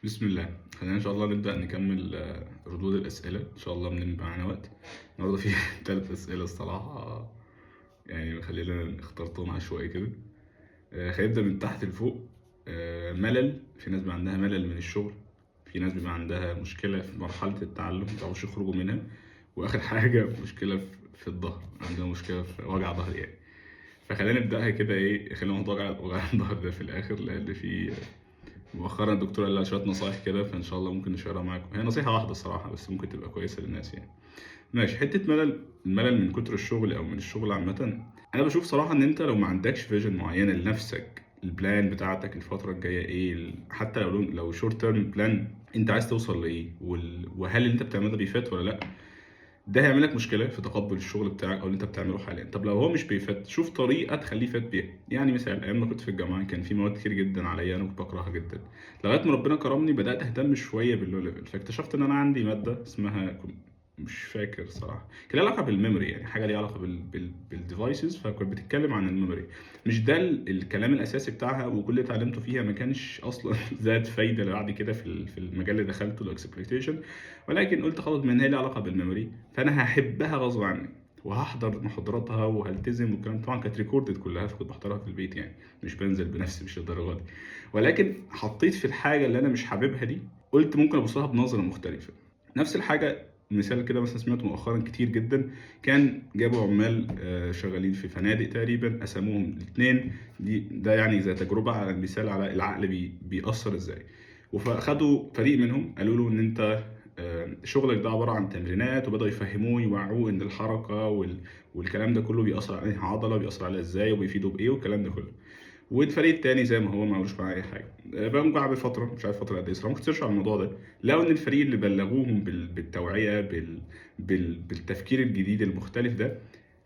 بسم الله. خلينا ان شاء الله نبدا نكمل ردود الاسئله ان شاء الله من معانا وقت. النهارده في 3 اسئله الصراحه، يعني خلينا اخترتهم عشوائي كده. خلينا نبدا من تحت لفوق. ملل، في ناس بيبقى عندها ملل من الشغل، في ناس بيبقى عندها مشكله في مرحله التعلم ما بيعرفوش يخرجوا منها، واخر حاجه مشكله في الظهر، عندها مشكله في وجع ظهر يعني. فخلينا نبداها كده، ايه خلينا نحط وجع الظهر ده في الاخر، لان في مؤخرا الدكتور قال لها شويه نصايح كده، فان شاء الله ممكن نشارها معاكم. هي نصيحه واحده الصراحه بس ممكن تبقى كويسه للناس يعني. ماشي، حته الملل من كتر الشغل او من الشغل عامه. انا بشوف صراحه ان انت لو ما عندكش فيجن معينه لنفسك، البلان بتاعتك الفتره الجايه ايه، حتى لو شورت تيرم بلان، انت عايز توصل لايه، وهل اللي انت بتعمله ده بيفات ولا لا، ده هيعمل لك مشكله في تقبل الشغل بتاعك او اللي انت بتعمله حاليا. طب لو هو مش بيفات، شوف طريقه تخليه يفات بيها. يعني مثال، ايام ما كنت في الجامعه كان في مواد كتير جدا عليا انا كنت بكرهها جدا، لغايه ما ربنا كرمني بدات اهتم شويه باللو ليفل، فاكتشفت ان انا عندي ماده اسمها مش فاكر صراحه، كان لها علاقه بالميموري، يعني حاجه ليها علاقه بالديفايسز، فكانت بتتكلم عن الميموري. مش ده الكلام الاساسي بتاعها، وكل اللي اتعلمته فيها ما كانش اصلا ذات فايده بعد كده في المجال اللي دخلته الاكسبلويتيشن، ولكن قلت خلاص من هي لها علاقه بالميموري فانا هحبها غصب عني، وهحضر محاضراتها وهلتزم والكلام. طبعا كانت ريكوردد كلها فكنت بحضرها في البيت يعني، مش بنزل بنفسي مش للدرجه دي، ولكن حطيت في الحاجه اللي انا مش حاببها دي، قلت ممكن ابص لها بنظره مختلفه. نفس الحاجه مثال كده مثلا سمعته مؤخرا كتير جدا، كان جابوا عمال شغالين في فنادق تقريبا، قسموهم الاثنين، ده يعني زي تجربه على مثال على العقل بيأثر ازاي. وفخدوا فريق منهم قالوا له ان انت شغلك ده عباره عن تمرينات، وبداوا يفهموه يوعوه ان الحركه والكلام ده كله بيأثر على انهي عضله، بيأثر عليها ازاي وبيفيده بايه والكلام ده كله. والفريق التاني زي ما هو ما عملوش معاه اي حاجه. بقى بعد فتره، مش عارف فتره قد ايه صراحه، ممكن تسيرش على الموضوع ده، لقوا ان الفريق اللي بلغوهم بالتوعيه بالتفكير الجديد المختلف ده،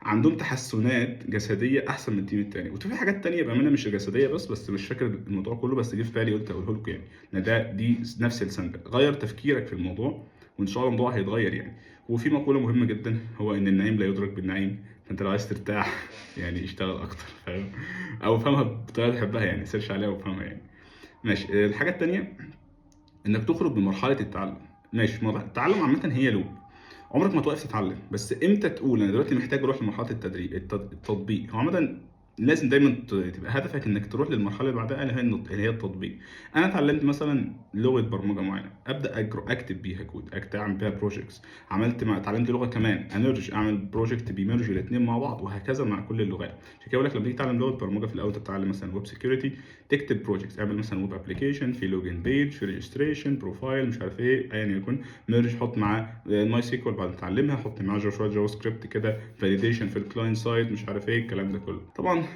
عندهم تحسنات جسديه احسن من التيم التاني. وفي حاجات تانيه بامانه مش جسديه بس مش فاكر الموضوع كله، بس جه في بالي قلت اقوله لكم يعني، ان دي نفس السنه غير تفكيرك في الموضوع، وان شاء الله الموضوع هيتغير يعني. وفي مقوله مهمه جدا، هو ان النعيم لا يدرك بالنعيم، فانت لو عايز ترتاح يعني اشتغل اكتر، فاهم؟ او افهمها بطريقه تحبها يعني، سيرش عليها وافهمها يعني. ماشي. الحاجه التانيه، انك تخرج من مرحله التعلم. ماشي، التعلم عامه هي لوب، عمرك ما توقف تتعلم، بس امتى تقول انا دلوقتي محتاج اروح لمرحله التدريب التطبيق. هو عامه لازم دايما تبقى هدفك انك تروح للمرحله اللي بعدها، اللي هي التطبيق. انا اتعلمت مثلا لغه برمجه معينه، ابدا اكتب بيها كود، اعمل بيها بروجكتس. اتعلمت لغه كمان، امرج اعمل بروجكت بيمرج الاثنين مع بعض، وهكذا مع كل اللغات. عشان كده بقول لك لما تيجي تتعلم لغه برمجه في الاول تتعلم مثلا ويب سكيورتي، تكتب بروجكت، اعمل مثلا ويب ابلكيشن في لوجن بيج في ريجستريشن بروفايل مش عارف ايه ايا يكن، ميرج، حط معاه ماي سيكوال بعد ما تتعلمها، حط معاه شويه جافا سكريبت كده، فاليديشن في الكلاينت سايد مش عارف ايه الكلام ده كله. طبعا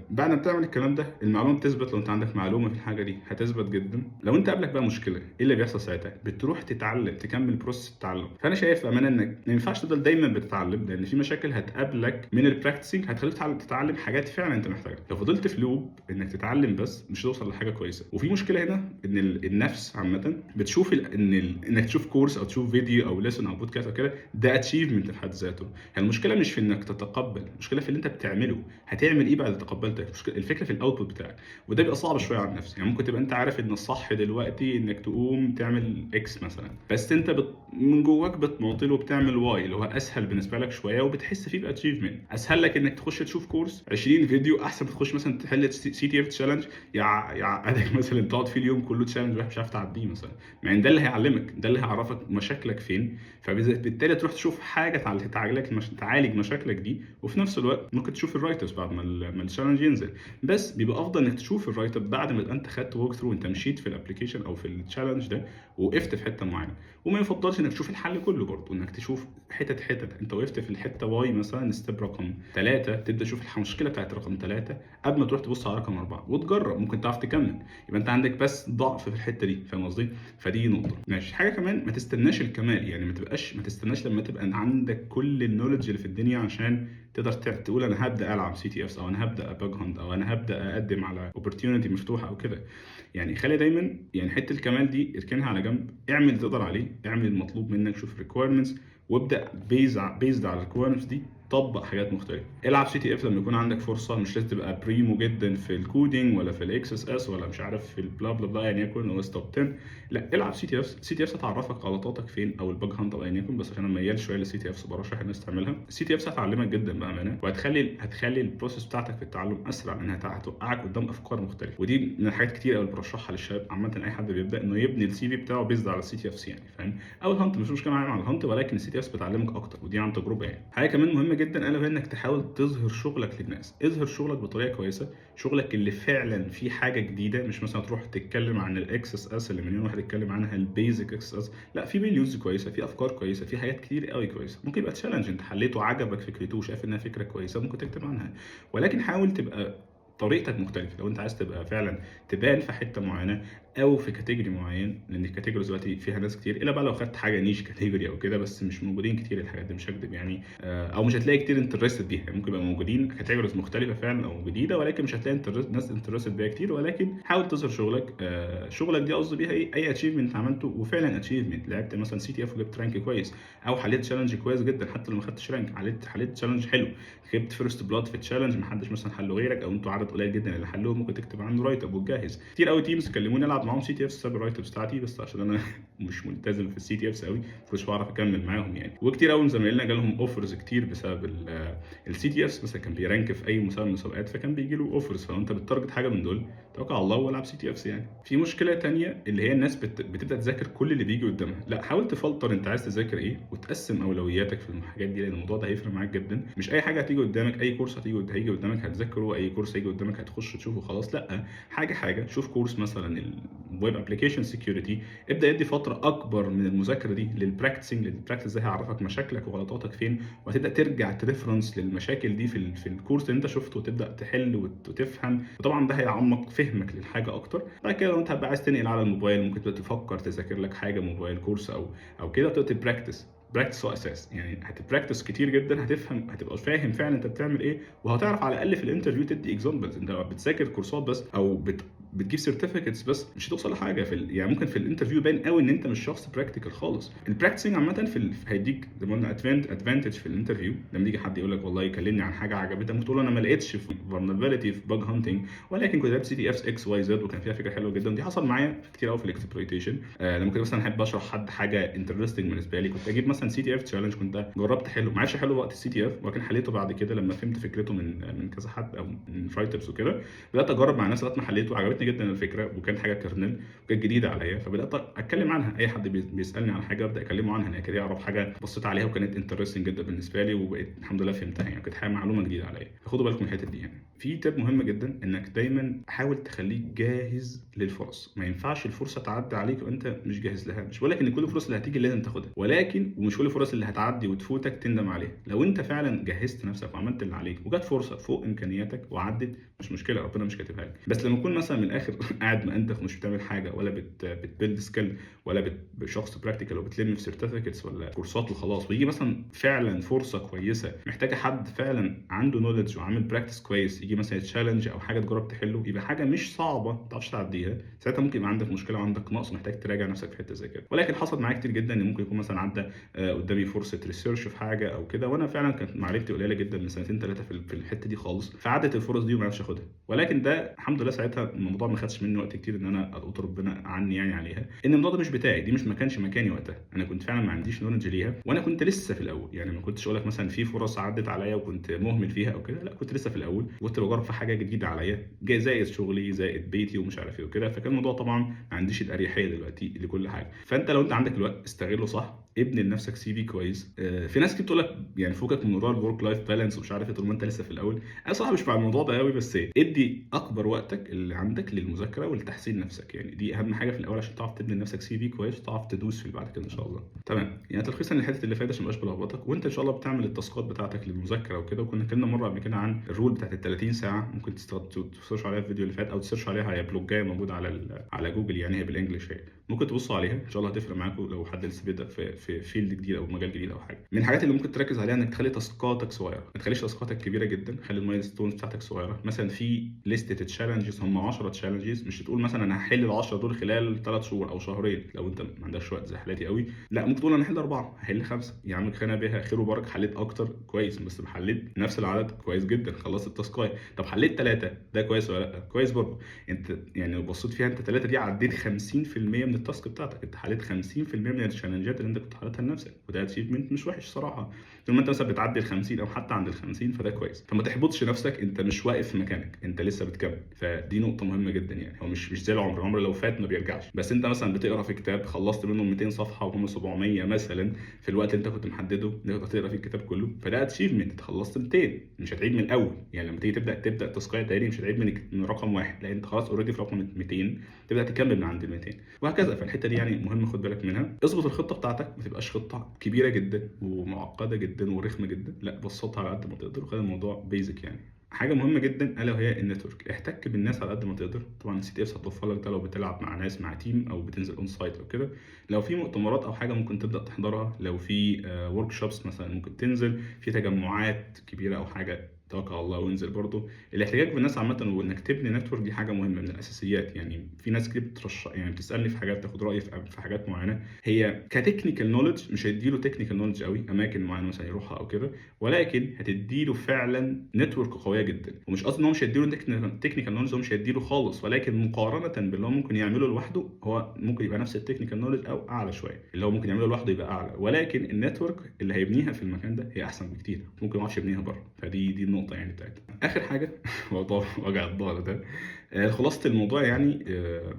بعد ما بتعمل الكلام ده المعلومه بتثبت، لو انت عندك معلومه في الحاجه دي هتثبت جدا. لو انت قابلك بقى مشكله، ايه اللي بيحصل ساعتها؟ بتروح تتعلم، تكمل بروسس التعلم. فانا شايف امانه انك ما ينفعش تفضل دايما بتتعلم، لان في مشاكل هتقابلك من البراكتسنج هتخليك تتعلم حاجات فعلا انت محتاجها. لو فضلت في لوب انك تتعلم بس مش هتوصل لحاجه كويسه. وفي مشكله هنا ان النفس عامه بتشوف انك تشوف كورس او تشوف فيديو او ليسن او بودكاست او كده، ده اتشيفمنت في حد ذاته. يعني المشكله مش في انك تتقبل، المشكله في اللي انت بتعمله، هتعمل ايه بعد ما تقبلت. الفكره في الاوتبوت بتاعك، وده بيبقى صعب شويه على النفس. يعني ممكن تبقى انت عارف ان الصح دلوقتي انك تقوم تعمل اكس مثلا، بس انت من جواك بتماطل وبتعمل واي اللي هو اسهل بالنسبه لك شويه، وبتحس فيه باتشيفمنت. اسهل لك انك تخش تشوف كورس 20 فيديو احسن ما تخش مثلا تحل سي تي اف تشالنج يعقدك مثلا تقعد فيه اليوم كله تشالنج واحد مش عارف تعديه مثلا. يعني ده اللي هيعلمك، ده اللي هيعرفك مشاكلك فين، فبالتالي تروح تشوف حاجه تعالج مشاكلك دي، وفي نفس الوقت ممكن تشوف الرايترز بعد ما التشالنج ينزل. بس بيبقى افضل انك تشوف الرايت اب بعد ما يبقى انت خدت ووك ثرو، انت مشيت في الابلكيشن او في التشالنج ده وقفت في حته معينه. وما يفضلش انك تشوف الحل كله برضه، انك تشوف حتت. انت وقفت في الحته واي مثلا، ستيب رقم 3، تبدا تشوف المشكله بتاعت رقم 3 قبل ما تروح تبص على رقم 4 وتجرب، ممكن تعرف تكمل. يبقى انت عندك بس ضعف في الحته دي، فاهم قصدي؟ فدي نقطه. ماشي. حاجه كمان، ما تستناش الكمال، يعني ما تستناش لما تبقى عندك كل النولج اللي في الدنيا عشان تقدر تقول انا هبدا العب سي تي اف، او انا هبدا اباج هاند، او انا هبدا اقدم على اوبورتيونيتي مفتوحه او كده. يعني خلي دايما يعني حته الكمال دي اركنها على جنب، اعمل اللي تقدر عليه، اعمل المطلوب منك، شوف ريكويرمنتس، وابدا بيزد على الريكويرمنتس دي طبق حاجات مختلفه. العب سي تي اف لما يكون عندك فرصه، مش لازم تبقى بريمو جدا في الكودينج ولا في الاكس اس اس ولا مش عارف في البلا بلا بلا يعني يكون او ستوب 10. لا، العب سي تي اف. سي تي اف هتعرفك غلطاتك فين، او الباج هانت او ايا يكن، بس عشان انا ميال شويه للسي تي اف برشح الناس تعملها. السي تي اف هتعلمك جدا بامانه، وهتخلي البروسيس بتاعتك في التعلم اسرع، لانها هتوقعك قدام افكار مختلفه. ودي من الحاجات كتير قوي اللي برشحها للشباب عامه، اي حد بيبدا انه يبني السي في بتاعه بيزد على السي تي اف يعني، فاهم؟ او الهانت مش مشكله معايا مع الهانت، ولكن السي تي اف بتعلمك اكتر، ودي عن تجربه يعني. حاجه كمان مهمه جدا الا وهي انك تحاول تظهر شغلك للناس. اظهر شغلك بطريقه كويسه، شغلك اللي فعلا فيه حاجه جديده، مش مثلا تروح تتكلم عن الاكس اس اس اللي مليون واحد يتكلم عنها، البيزك اكس اس. لا، في فيديوز كويسه، في افكار كويسه، في حاجات كتير قوي كويسه. ممكن يبقى تشالنج انت حليته وعجبك فكرته وشايف انها فكره كويسه، ممكن تكتب عنها. ولكن حاول تبقى طريقتك مختلفه. لو انت عايز تبقى فعلا تبان في حته معينه او في كاتيجوري معين، لان الكاتيجوريز دلوقتي فيها ناس كتير، الا بقى لو خدت حاجه نيش كاتيجوري او كده، بس مش موجودين كتير الحاجات دي، مش هكدب يعني. او مش هتلاقي كتير انترستد بيها. ممكن يبقى موجودين كاتيجوريز مختلفه فعلا او جديده، ولكن مش هتلاقي ناس انترستد بيها كتير. ولكن حاول تظهر شغلك. شغلك دي قصدي بيها ايه؟ اي اتشيفمنت عملته وفعلا اتشيفمنت، لعبت مثلا سي تي اف وجبت رانك كويس، او حليت تشالنج كويس جدا حتى لو ما خدتش رانك، حليت تشالنج حلو، جبت فيرست بلاد في التشالنج ما حدش مثلا حله غيرك، او انتوا عدد قليل جدا اللي حلوه، ممكن تكتب عنه رايت اب وتجهز. كتير قوي تيمز كلموني العب معاهم سي تي اف بسبب الرايت ابس بتاعتي، بس عشان انا مش ملتزم في السي تي افس قوي مش بعرف اكمل معاهم يعني. وكتير قوي من زمايلنا جالهم اوفرز كتير بسبب السي تي افس، مثلا كان بيرانك في اي مسابقه من المسابقات فكان بيجي له اوفرز. فانت بتارجت حاجه من دول، توكل على الله والعب سي تي افس يعني. في مشكله تانية اللي هي الناس بتبدا تذاكر كل اللي بيجي قدامها. لا، حاول تفلتر انت عايز تذاكر ايه وتقسم اولوياتك في الحاجات دي، لان الموضوع ده هيفرق معاك جدا. مش اي حاجه هتيجي قدامك، اي كورس هيجي قدامك هتذاكره، اي كورس هيجي قدامك هتخش تشوفه خلاص. لا، حاجه شوف كورس مثلا الويب ابلكيشن سكيورتي، ابدا ادي فتره اكبر من المذاكره دي للبراكتسنج، لان البراكتس ده هيعرفك مشاكلك وغلطاتك فين، وهتبدا ترجع تريفرنس للمشاكل دي في الكورس اللي انت شفته، وتبدا تحل وتفهم. وطبعا ده هيعمق فهمك للحاجه اكتر. بعد كده لو انت هتبقى عايز تنقل على الموبايل، ممكن تبدا تفكر تذاكر لك حاجه موبايل كورس او كده، وتبدا براكتس هو اساس يعني. هتبراكتس كتير جدا، هتبقى فاهم فعلا انت بتعمل ايه، وهتعرف على الاقل في الانترفيو تدي اكزامبلز. انت لو بتذاكر كورسات بس او بتجيب سيرتيفيكتس بس مش هتوصل لحاجه يعني ممكن في الانترفيو باين قوي ان انت مش شخص براكتيكال خالص. البراكتسنج عامه هيديك زي ما قلنا ادفانتج في الانترفيو. لما يجي حد يقول لك والله يكلمني عن حاجه عجبتك، ممكن تقول له انا ما لقيتش في فولنربيلتي في باج هانتنج، ولكن كنت لعبت سي تي اف اكس واي زد وكان فيها فكره حلوه جدا. دي حصل معايا كتير قوي في الاكسبلويتيشن. لما كنت مثلا احب اشرح حد حاجه انترستنج بالنسبه لي، كنت اجيب مثلا سي تي اف تشالنج، كنت جربت حلو، ما عادش حلو وقت السي تي اف، ولكن حليته بعد كده لما فهمت فكرته من كذا حد او من رايترز وكده. بدات اجرب مع ناس لغايه ما حليته، عجبتني جدا الفكره، وكانت حاجه كرنل وكانت جديده عليا، فبدات اتكلم عنها. اي حد بيسالني عن حاجه ابدا اكلمه عنها، انا كده اعرف حاجه بصيت عليها وكانت انترستنج جدا بالنسبه لي، وبقيت الحمد لله فهمتها يعني، كانت حاجه معلومه جديده عليا. فخدوا بالكم من الحته دي يعني. في تip مهم جدا انك دايما حاول تخليك جاهز للفرص. ما ينفعش الفرصه تعدي عليك وانت مش جاهز لها. مش بقول لك ان كل الفرص اللي هتيجي لازم تاخدها، ولكن ومش كل الفرص اللي هتعدي وتفوتك تندم عليها. لو انت فعلا جهزت نفسك وعملت اللي عليك وجت فرصه فوق امكانياتك وعدت، مش مشكله، ربنا مش كاتبها لك. بس لما تكون مثلا من الاخر قاعد مأنتخ ومش بتعمل حاجه، ولا بتبيلد سكيل، ولا بشخص براكتيكال وبتلم في سيرتيفيكتس ولا كورسات وخلاص، ويجي مثلا فعلا فرصه كويسه محتاجه حد فعلا عنده نوليدج وعامل براكتس كويس، يجي مثلا تشالنج او حاجه تجرب تحله، يبقى حاجه مش صعبه ما تعرفش تعديها، ساعتها ممكن يبقى عندك مشكله وعندك نقص محتاج تراجع نفسك في حته زي كده. ولكن حصل معايا كتير جدا ان ممكن يكون مثلا عدى قدامي فرصه ريسيرش في حاجه او كده، وانا فعلا كانت معرفتي قليله جدا من سنتين ثلاثه في الحته دي خالص، فعدت الفرص دي وما عرفتش اخدها. ولكن ده الحمد لله ساعتها الموضوع ما خدش مني وقت كتير ان انا اقول ربنا عني يعني عليها، ان الموضوع ده مش بتاعي، دي مش ما كانش مكاني وقتها، انا كنت فعلا ما عنديش نولج ليها، وانا كنت لسه في الاول يعني. ما كنتش اقول لك مثلا في فرص عدت عليا وكنت مهمل فيها او كده، لا كنت لسه في الاول، كنت بجرب في حاجه جديده عليا، زائد شغلي زائد بيتي ومش عارف ايه وكده. فكان الموضوع طبعا ما عنديش الاريحيه دلوقتي لكل حاجه. فانت لو انت عندك الوقت استغله صح، ابني لنفسك سي في كويس. في ناس كتير بتقول لك يعني فوقك من موضوع الورك لايف بالانس ومش عارف ايه طول ما انت لسه في الاول. انا صراحه مش مع الموضوع ده قوي، بس ادي اكبر وقتك اللي عندك للمذاكره ولتحسين نفسك يعني. دي اهم حاجه في الاول عشان تعرف تبني لنفسك سي في كويس وتعرف تدوس في اللي بعد كده ان شاء الله. تمام يعني تلخيصا للحته اللي فاتت عشان ما ابقاش بلخبطك، وانت ان شاء الله بتعمل التاسكات بتاعتك للمذاكره وكده. وكنا اتكلمنا مره قبل كده عن الرول بتاعت ال 30 ساعه، ممكن تسيرش عليها في الفيديو اللي فات، او تسيرش عليها، هي بلوجايه موجوده على جوجل يعني، هي بالانجلش، هي ممكن تبصوا عليها ان شاء الله هتفرق معاكم لو حد لسه بيبدا في في فيلد جديد او مجال جديد او حاجه. من الحاجات اللي ممكن تركز عليها انك تخلي تاسكاتك صغيره، ما تخليش تاسكاتك كبيره جدا، خلي المايلستونز بتاعتك صغيره. مثلا في ليستة تشالنجز هم 10 تشالنجز، مش تقول مثلا انا هحل ال 10 دول خلال 3 شهور او شهرين لو انت ما عندكش وقت زي حالاتي قوي، لا ممكن تقول انا هحل 4، هحل 5 يا عم كفايه بيها خير وبركه، حليت اكتر كويس، بس حليت نفس العدد كويس جدا، خلصت التاسكايه. طب حليت 3 ده كويس ولا لا؟ كويس برضه. انت يعني لو بصيت فيها انت 3 دي عديت 50% من التاسك بتاعتك، انت حليت 50% من التشالنجات اللي انت كنت حاططها لنفسك، وده اتشيفمنت مش وحش صراحه. طول ما انت مثلا بتعدي ال 50 او حتى عند ال 50 فده كويس. فما تحبطش نفسك، انت مش واقف في مكانك، انت لسه بتكمل. فدي نقطه مهمه جدا يعني. هو مش زي العمر لو فات ما بيرجعش، بس انت مثلا بتقرا في كتاب خلصت منه 200 صفحه وهم 700 مثلا في الوقت اللي انت كنت محدده تقدر تقرا فيه الكتاب كله، فده اتشيفمنت، انت خلصت 200، مش هتعيد من الاول. يعني لما تيجي تبدا تسقيه تاني مش هتعيد من رقم واحد، لان انت خلاص اوريدي في رقم 200، تبدا تكمل من عند ال 200 وهكذا. فالحته دي يعني مهم خد بالك منها. اظبط الخطه بتاعتك، ما تبقاش خطه كبيره جدا ومعقده جدا ورخمه جدا، لا بسطها على قد ما تقدر وخلي الموضوع بيزك يعني. حاجه مهمه جدا الا وهي النتورك، احتك بالناس على قد ما تقدر. طبعا السي تي اس هتوفر لك ده لو بتلعب مع ناس مع تيم او بتنزل اون سايت او كده. لو في مؤتمرات او حاجه ممكن تبدا تحضرها، لو في ورك شوبس مثلا ممكن تنزل في تجمعات كبيره او حاجه، توكل على الله وانزل. برضه الاحتكاك بالناس عامه وانك تبني نتورك دي حاجه مهمه من الاساسيات يعني. في ناس كتير بترشح يعني بتسالني في حاجات، تاخد رايي في حاجات معينه، هي كتكنيكال نولج مش هيديله تكنيكال نولج قوي اماكن معينه مثلا يروحها او كده، ولكن هتديله فعلا نتورك قويه جدا. ومش قصدي ان هو مش هيديله تكنيكال نولج، هو مش هيديله خالص، ولكن مقارنه باللي هو ممكن يعمله لوحده هو ممكن يبقى نفس التكنيكال نولج او اعلى شويه. اللي هو ممكن يعمله لوحده يبقى اعلى، ولكن النتورك اللي هيبنيها في المكان ده هي احسن بكتير، ممكن ما يعرفش يبنيها بره. فدي النقطه يعني بتاعتها. اخر حاجه موضوع وجع الظهر ده، خلاصه الموضوع يعني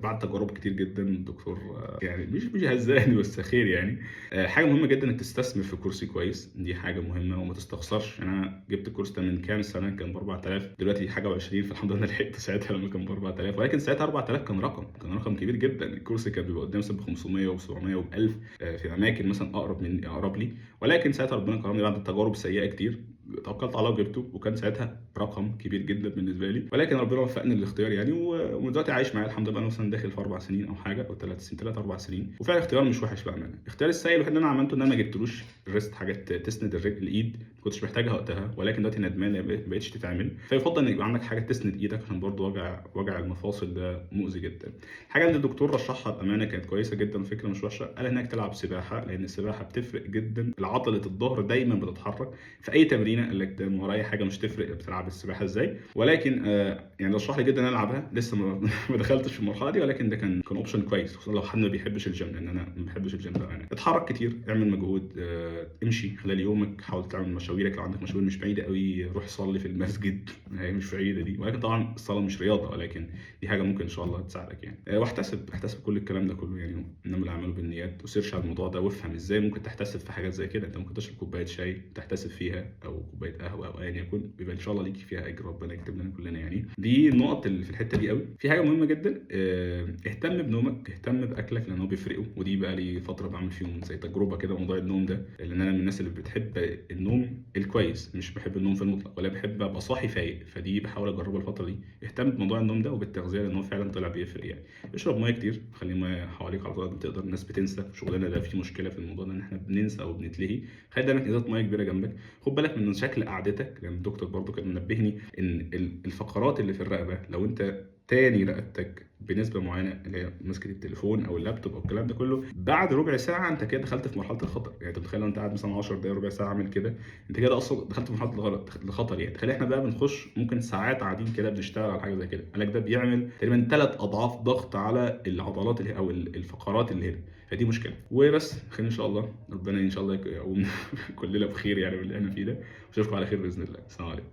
بعد تجارب كتير جدا الدكتور يعني مش هزاني بس خير يعني. حاجه مهمه جدا انك تستثمر في كرسي كويس، دي حاجه مهمه وما تستخسرش. انا جبت الكرسي ده من كام سنه كان ب 4000، دلوقتي حاجه و20، فالحمد لله لحقت ساعتها لما كان ب 4000. ولكن ساعتها 4000 كان رقم كبير جدا. الكرسي كان بيبقى قدام مثلا ب 500 وب 700 وب 1000 في اماكن مثلا اقرب لي، ولكن ساعتها ربنا كرمني بعد التجارب السيئه كتير، توكلت على الله وجبته، وكان ساعتها رقم كبير جدا بالنسبه لي. ولكن ربنا وفقني للاختيار يعني، ودلوقتي عايش معايا الحمد لله. انا مثلا داخل في 4 سنين او حاجه او 3 سنين، 3 4 سنين، وفعلا اختيار مش وحش بامانه. الاختيار السيء الوحيد اللي انا عملته ان انا ما جبتلوش ريست، حاجات تسند الرجل الايد، ما كنتش محتاجها وقتها، ولكن دلوقتي ندمان ما بقتش تتعمل. فيفضل ان يبقى عندك حاجه تسند ايدك، عشان برضو وجع المفاصل ده مؤذي جدا. الحاجه اللي الدكتور رشحها بامانه كانت كويسه جدا وفكره مش وحشه، قال انك تلعب سباحه، لان السباحه بتفرق جدا. عضله الظهر دايما بتتحرك في اي تمرينه، قال لك ده من ورايا حاجه مش تفرق بتلعب السباحه ازاي. ولكن يعني رشح لي جدا ان العبها. لسه ما دخلتش في المرحله دي، ولكن ده كان اوبشن كويس، خصوصا لو حد ما بيحبش الجيم، لان انا ما بحبش الجيم بقى. يعني اتحرك كتير، اعمل مجهود، امشي خلال يومك، حاول تعمل مشاويرك، لو عندك مشاوير مش بعيده قوي روح صلي في المسجد، هي مش بعيده دي. ولكن طبعا الصلاه مش رياضه، ولكن دي حاجه ممكن ان شاء الله تساعدك يعني. واحتسب كل الكلام ده كله يعني. انما الاعمال بالنيات، وسيرش على الموضوع ده وافهم ازاي ممكن تحتسب في حاجات زي كده. انت ممكن تشرب كوبايه شاي تحتسب فيها، او كوبايه قهوه او ايا يكن، يبقى ان شاء الله ليك فيها اجر، ربنا يكتب لنا كلنا يعني. دي النقط اللي في الحته دي قوي. في حاجه مهمه جدا، اهتم بنومك، اهتم باكلك، لان هو بيفرقوا. ودي بقى لي فتره بعمل فيهم زي تجربه كده، موضوع النوم ده، لان انا من الناس اللي بتحب النوم الكويس، مش بحب النوم في المطلق، ولا بحب ابقى صاحي فايق. فدي بحاول اجربها الفتره دي. اهتم بموضوع النوم ده وبالتغذيه، لان هو فعلا طلع بيفرق يعني. اشرب ميه كتير، خلي ميه حواليك على قد ما تقدر. الناس بتنسى في شغلنا ده، في مشكله في الموضوع ده ان احنا بننسى او بنتلهي. خلي دايما ازازه ميه كبيره جنبك. خد بالك من شكل قعدتك، لان الدكتور برضو كان منبهني ان الفقرات اللي في الرقبه، لو انت تاني رقبتك بنسبه معينه، اللي هي مسكه التليفون او اللابتوب او الكلام ده كله، بعد ربع ساعه انت كده دخلت في مرحله الخطر. يعني انت متخيل لو انت قاعد مثلا 10 دقائق ربع ساعه عامل كده، انت كده اصلا دخلت في مرحله الخطر يعني. تخيل احنا بقى بنخش ممكن ساعات قاعدين كده بنشتغل على حاجه زي كده، قالك ده بيعمل تقريبا 3 اضعاف ضغط على العضلات اللي او الفقرات اللي هنا. فدي مشكله. وبس خير ان شاء الله، ربنا ان شاء الله يقوم كلنا بخير يعني باللي احنا فيه ده. اشوفكم على خير باذن الله. السلام عليكم.